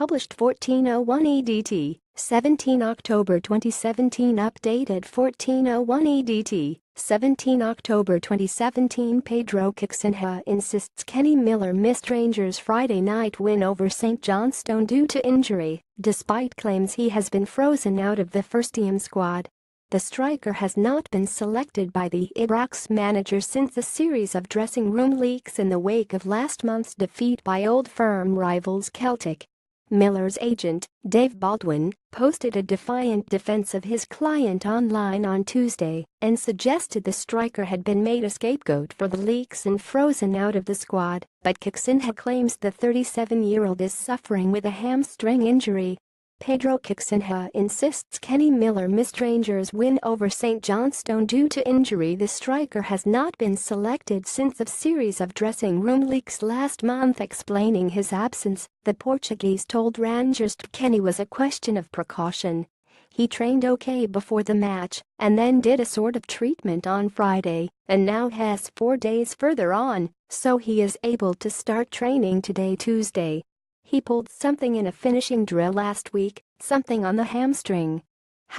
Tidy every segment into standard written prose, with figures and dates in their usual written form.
published 14:01 EDT, 17 October 2017. Updated 14:01 EDT, 17 October 2017. Pedro Caixinha insists Kenny Miller missed Rangers' Friday night win over St Johnstone due to injury, despite claims he has been frozen out of the first-team squad. The striker has not been selected by the Ibrox manager since a series of dressing room leaks in the wake of last month's defeat by old firm rivals Celtic. Miller's agent, Baldwin, posted a defiant defense of his client online on Tuesday and suggested the striker had been made a scapegoat for the leaks and frozen out of the squad, but Caixinha claims the 37-year-old is suffering with a hamstring injury. Pedro Caixinha insists Kenny Miller missed Rangers' win over St Johnstone due to injury. The striker has not been selected since a series of dressing room leaks last month. Explaining his absence, the Portuguese told RangersTV Kenny was a question of precaution. He trained okay before the match and then did a sort of treatment on Friday and now has 4 days further on, so he is able to start training today, Tuesday. He pulled something in a finishing drill last week, something on the hamstring.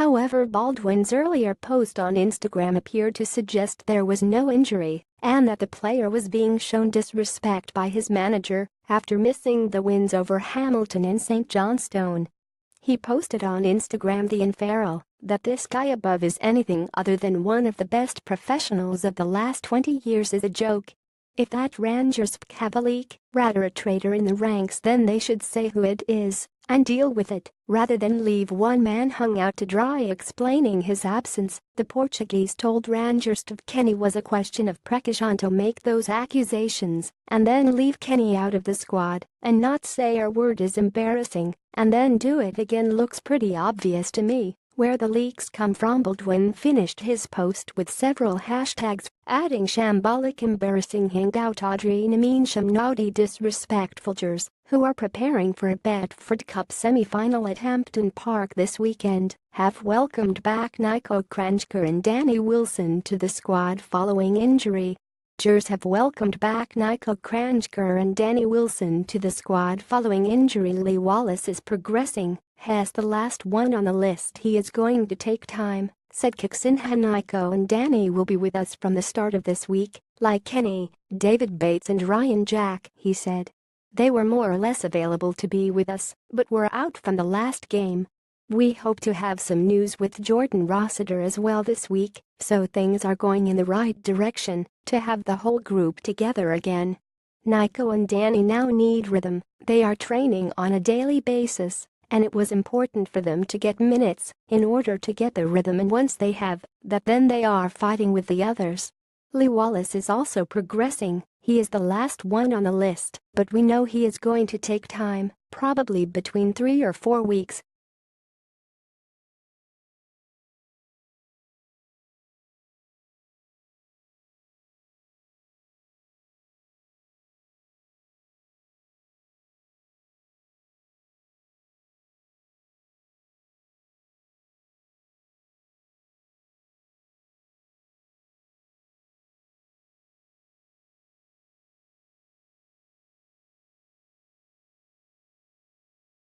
However, Baldwin's earlier post on Instagram appeared to suggest there was no injury and that the player was being shown disrespect by his manager after missing the wins over Hamilton and St Johnstone. He posted on Instagram the unfurl that this guy above is anything other than one of the best professionals of the last 20 years is a joke. If that Rangers have a leak, rather a traitor in the ranks, then they should say who it is and deal with it, rather than leave one man hung out to dry. Explaining his absence, the Portuguese told RangersTV Kenny was a question of precaution to make those accusations and then leave Kenny out of the squad and not say a word is embarrassing and then do it again looks pretty obvious to me. Where the leaks come from. Baldwin finished his post with several hashtags, adding shambolic, embarrassing, hangout, Audrey Namin, Shamnaudy, disrespectful jurors who are preparing for a Bedford Cup semi-final at Hampton Park this weekend have welcomed back Niko Kranjcar and Danny Wilson to the squad following injury. Jurors have welcomed back Niko Kranjcar and Danny Wilson to the squad following injury. Lee Wallace is progressing, has the last one on the list. He is going to take time, said Caixinha. Niko and Danny will be with us from the start of this week, like Kenny, David Bates and Ryan Jack, he said. They were more or less available to be with us, but were out from the last game. We hope to have some news with Jordan Rossiter as well this week, so things are going in the right direction to have the whole group together again. Niko and Danny now need rhythm. They are training on a daily basis, and it was important for them to get minutes in order to get the rhythm, and once they have that, then they are fighting with the others. Lee Wallace is also progressing. He is the last one on the list, but we know he is going to take time, probably between 3 or 4 weeks,